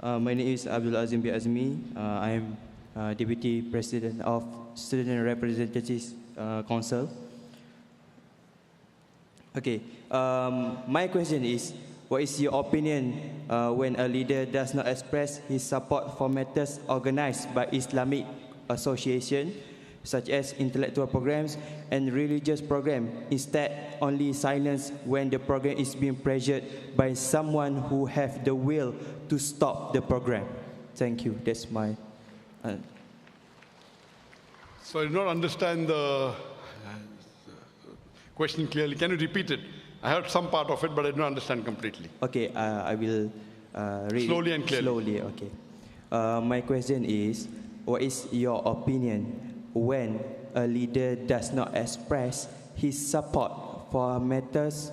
My name is Abdul Azim B. Azmi. I am Deputy President of Student Representatives Council. Okay, my question is, what is your opinion when a leader does not express his support for matters organized by Islamic association, such as intellectual programs and religious programs, instead only silence when the program is being pressured by someone who have the will to stop the program? Thank you. That's my... So I do not understand the question clearly. Can you repeat it? I heard some part of it, but I don't understand completely. Okay, I will read slowly and clearly. Slowly, okay. My question is, what is your opinion when a leader does not express his support for matters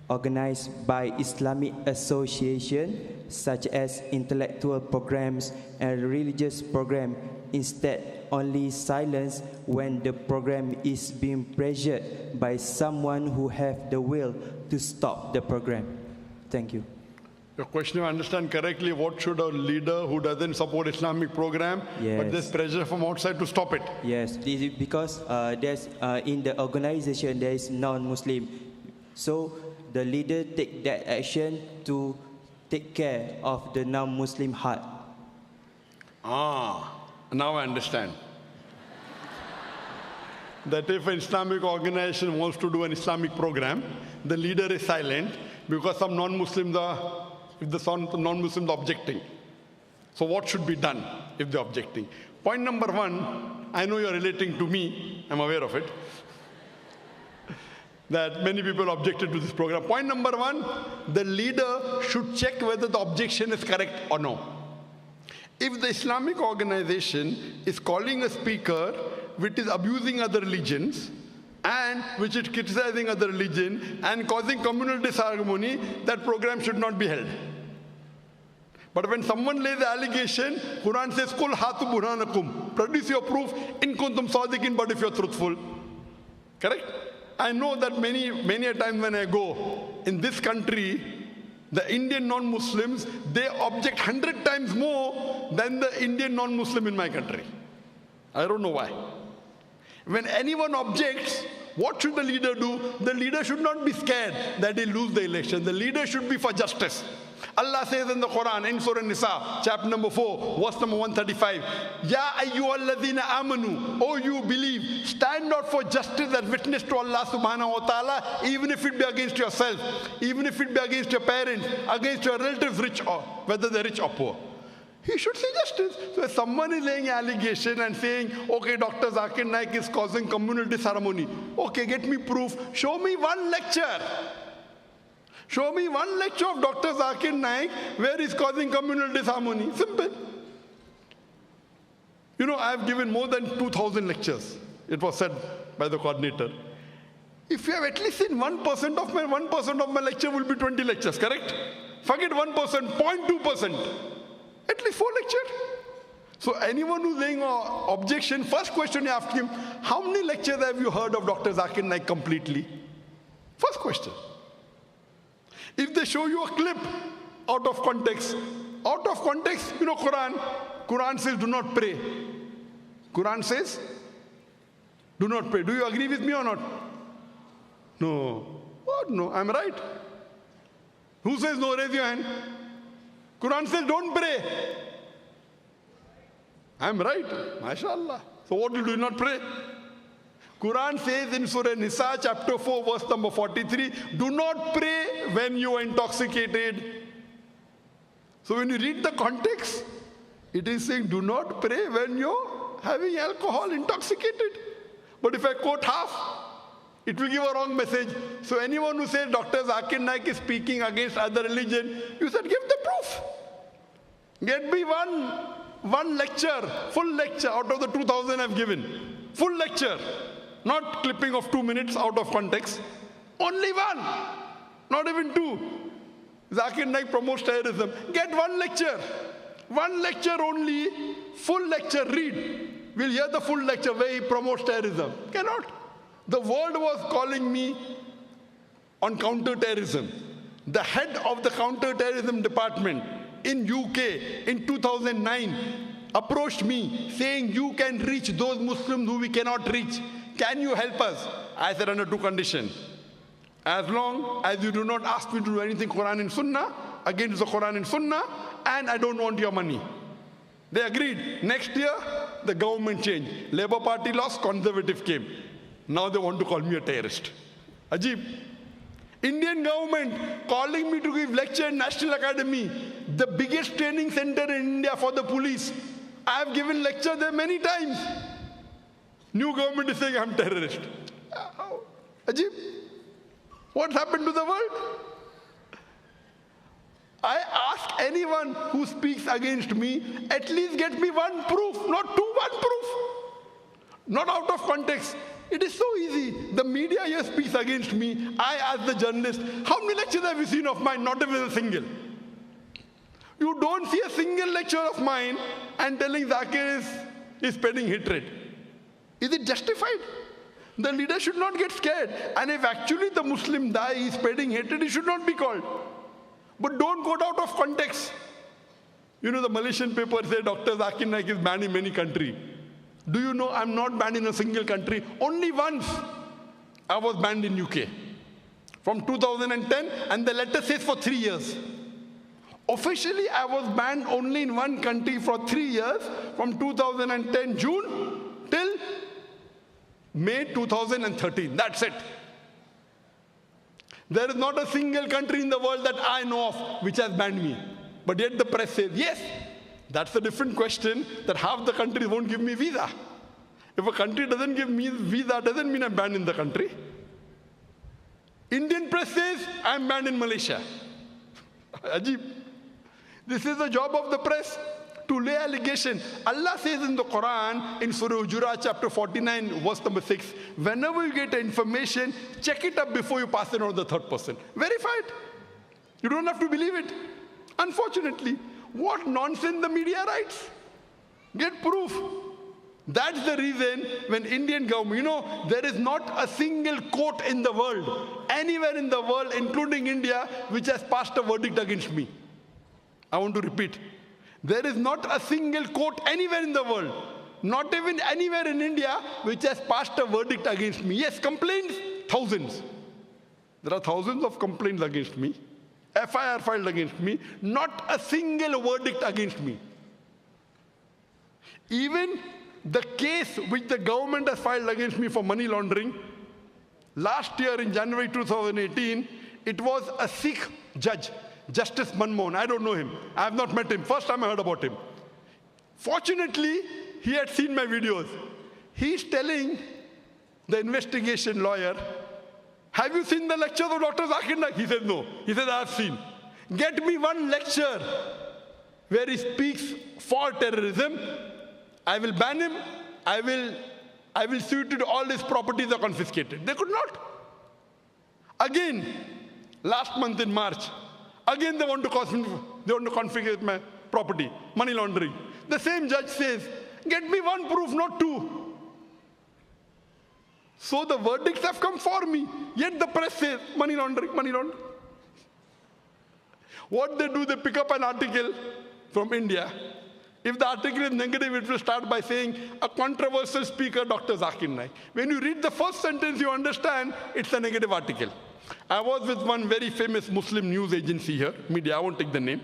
organized by Islamic association, such as intellectual programs and religious programs, instead only silence when the program is being pressured by someone who have the will to stop the program? Thank you. Your question, if I understand correctly, what should a leader who doesn't support Islamic program, but there's pressure from outside to stop it? Yes, this is because there's in the organization there is non-Muslim, so the leader take that action to take care of the non-Muslim heart. Now I understand. That if an Islamic organization wants to do an Islamic program, the leader is silent because some non-Muslims are, if the non-Muslims are objecting. So what should be done if they're objecting? Point number one, I know you're relating to me, I'm aware of it, that many people objected to this program. Point number one, the leader should check whether the objection is correct or no. If the Islamic organization is calling a speaker which is abusing other religions and which is criticizing other religion and causing communal disharmony, that program should not be held. But when someone lays the allegation, Quran says, "Kul hatu burhanakum," produce your proof, in kuntum sadiqin, but if you're truthful. Correct? I know that many a time when I go in this country, the Indian non-Muslims, they object 100 times more than the Indian non-Muslim in my country. I don't know why. When anyone objects, what should the leader do? The leader should not be scared that he'll lose the election. The leader should be for justice. Allah says in the Quran, in Surah Nisa, chapter number 4, verse number 135, Ya ayyuhalladhina amanu, oh you believe, stand out for justice and witness to Allah subhanahu wa ta'ala, even if it be against yourself, even if it be against your parents, against your relatives, rich or, whether they're rich or poor. He should say justice. So if someone is laying allegation and saying, okay, Dr. Zakir Naik is causing communal disharmony, okay, get me proof, show me one lecture. Show me one lecture of Dr. Zakir Naik where he's causing communal disharmony. Simple. You know, I've given more than 2,000 lectures. It was said by the coordinator. If you have at least seen 1% of my lecture will be 20 lectures, correct? Forget 1%, 0.2%. At least 4 lectures. So anyone who's laying an objection, first question you ask him, how many lectures have you heard of Dr. Zakir Naik completely? First question. If they show you a clip out of context, you know Quran says do not pray. Quran says do not pray. Do you agree with me or not? No. What? No, I'm right. Who says no? Raise your hand. Quran says don't pray. I'm right. MashaAllah. So what do you do? Not pray? Quran says in Surah Nisa, chapter 4, verse number 43, do not pray when you are intoxicated. So when you read the context, it is saying do not pray when you're having alcohol, intoxicated. But if I quote half, it will give a wrong message. So anyone who says Dr. Zakir Naik is speaking against other religion, you said give the proof. Get me one lecture, full lecture out of the 2,000 I've given. Full lecture. Not clipping of 2 minutes out of context. Only one. Not even 2. Zakir Naik promotes terrorism. Get one lecture. One lecture only. Full lecture. Read. We'll hear the full lecture where he promotes terrorism. Cannot. The world was calling me on counter-terrorism. The head of the counter-terrorism department in UK in 2009 approached me saying, you can reach those Muslims who we cannot reach. Can you help us? I said, under two conditions. As long as you do not ask me to do anything Quran and Sunnah, against the Quran and Sunnah, and I don't want your money. They agreed. Next year, the government changed. Labour Party lost, Conservative came. Now they want to call me a terrorist. Ajib. Indian government calling me to give lecture in National Academy, the biggest training center in India for the police. I have given lecture there many times. New government is saying I'm terrorist. Ajib. What's happened to the world? I ask anyone who speaks against me, at least get me one proof, not two, one proof. Not out of context. It is so easy. The media here speaks against me. I ask the journalist, how many lectures have you seen of mine? Not even a single. You don't see a single lecture of mine and telling Zakir is spreading hatred. Is it justified? The leader should not get scared. And if actually the Muslim die is spreading hatred, he should not be called. But don't go out of context. You know, the Malaysian paper said Dr. Zakir Naik is banned in many countries. Do you know I'm not banned in a single country? Only once I was banned in UK. From 2010, and the letter says for 3 years. Officially, I was banned only in one country for 3 years, from 2010 June till May 2013. That's it. There is not a single country in the world that I know of which has banned me. But yet the press says, yes. That's a different question, that half the countries won't give me visa. If a country doesn't give me visa, doesn't mean I'm banned in the country. Indian press says, I'm banned in Malaysia. Ajib. This is the job of the press, to lay allegation. Allah says in the Quran, in Surah Hujurat, chapter 49, verse number 6, whenever you get information, check it up before you pass it on to the third person. Verify it. You don't have to believe it. Unfortunately, what nonsense the media writes. Get proof. That's the reason when Indian government, you know, there is not a single court in the world, anywhere in the world, including India, which has passed a verdict against me. I want to repeat. There is not a single court anywhere in the world, not even anywhere in India, which has passed a verdict against me. Yes, complaints, thousands. There are thousands of complaints against me. FIR filed against me, not a single verdict against me. Even the case which the government has filed against me for money laundering, last year in January 2018, it was a Sikh judge, Justice Manmohan. I don't know him. I have not met him. First time I heard about him. Fortunately, he had seen my videos. He's telling the investigation lawyer, have you seen the lectures of Dr. Zakir Naik? He said, no. He said, I have seen. Get me one lecture where he speaks for terrorism. I will ban him. I will sue to all his properties are confiscated. They could not. Again, last month in March, again they want to confiscate my property, money laundering. The same judge says, get me one proof, not two. So the verdicts have come for me. Yet the press says, money laundering, money laundering. What they do, they pick up an article from India. If the article is negative, it will start by saying, a controversial speaker, Dr. Zakir Naik. When you read the first sentence, you understand it's a negative article. I was with one very famous Muslim news agency here, media, I won't take the name,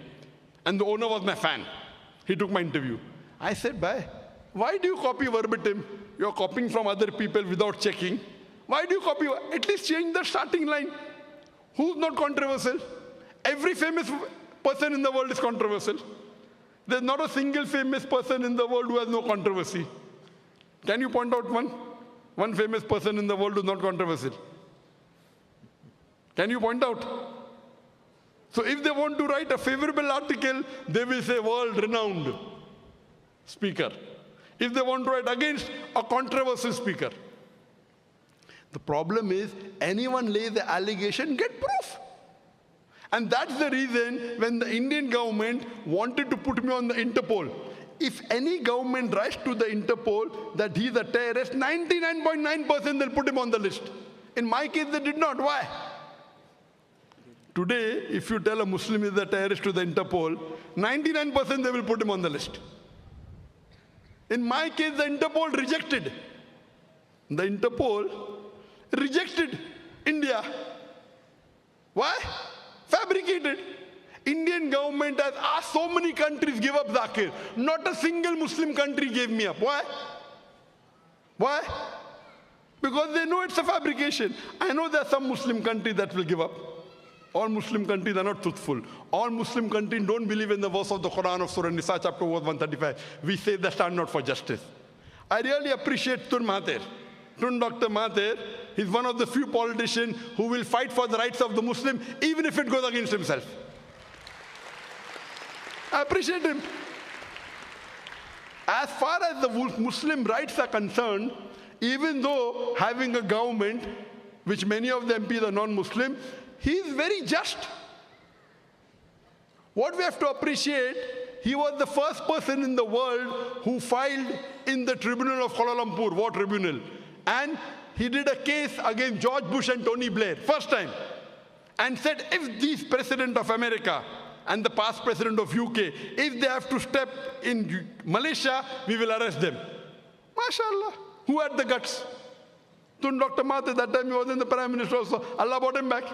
and the owner was my fan. He took my interview. I said, bhai, why do you copy verbatim? You're copying from other people without checking. Why do you copy? At least change the starting line. Who's not controversial? Every famous person in the world is controversial. There's not a single famous person in the world who has no controversy. Can you point out one famous person in the world who's not controversial? Can you point out? So if they want to write a favorable article, they will say world-renowned speaker. If they want to write against, a controversial speaker. The problem is, anyone lays the allegation, get proof. And that's the reason when the Indian government wanted to put me on the Interpol. If any government writes to the Interpol that he's a terrorist, 99.9% they'll put him on the list. In my case, they did not. Why? Today, if you tell a Muslim is a terrorist to the Interpol, 99% they will put him on the list. In my case, the Interpol rejected. The Interpol rejected India. Why? Fabricated. Indian government has asked so many countries give up Zakir. Not a single Muslim country gave me up. Why? Why? Because they know it's a fabrication. I know there are some Muslim countries that will give up. All Muslim countries are not truthful. All Muslim countries don't believe in the verse of the Quran of Surah Nisa, chapter 135. We say they stand not for justice. I really appreciate Tun Mahathir. Tun Dr. Mahathir, he's one of the few politicians who will fight for the rights of the Muslim, even if it goes against himself. I appreciate him. As far as the Muslim rights are concerned, even though having a government, which many of the MPs are non-Muslim, he is very just. What we have to appreciate, he was the first person in the world who filed in the tribunal of Kuala Lumpur, war tribunal. And he did a case against George Bush and Tony Blair, first time. And said, if these president of America and the past president of UK, if they have to step in Malaysia, we will arrest them. MashaAllah. Who had the guts? Tun Dr. Mahathir, that time he was in the Prime Minister also. Allah brought him back.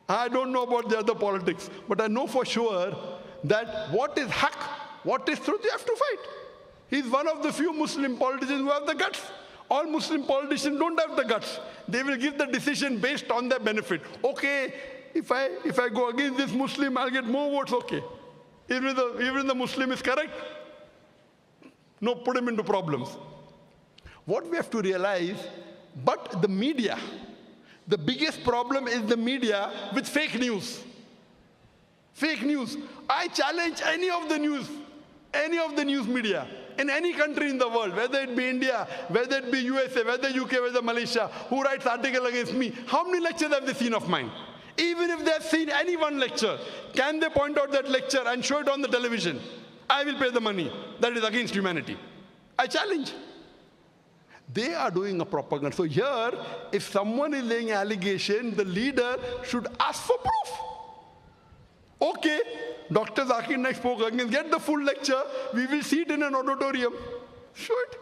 I don't know about the other politics, but I know for sure that what is haq, what is truth, you have to fight. He's one of the few Muslim politicians who have the guts. All Muslim politicians don't have the guts. They will give the decision based on their benefit. Okay, if I go against this Muslim, I'll get more votes, okay. Even the Muslim is correct, no, put him into problems. What we have to realize, but the media, the biggest problem is the media with fake news. Fake news. I challenge any of the news media in any country in the world, whether it be India, whether it be USA, whether UK, whether Malaysia, who writes article against me. How many lectures have they seen of mine? Even if they have seen any one lecture, can they point out that lecture and show it on the television? I will pay the money. That is against humanity. I challenge. They are doing a propaganda. So here, if someone is laying an allegation, the leader should ask for proof. Okay, Dr. Zakir Naik spoke against, get the full lecture, we will see it in an auditorium. Show it.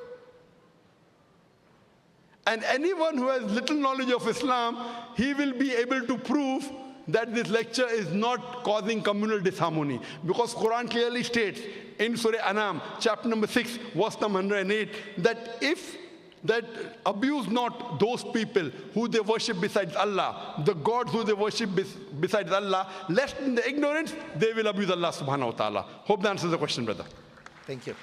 And anyone who has little knowledge of Islam, he will be able to prove that this lecture is not causing communal disharmony. Because Quran clearly states in Surah Anam, chapter number 6, verse number 108, that abuse not those people who they worship besides Allah, the gods who they worship besides Allah, lest in the ignorance they will abuse Allah subhanahu wa ta'ala. Hope that answers the question, brother. Thank you.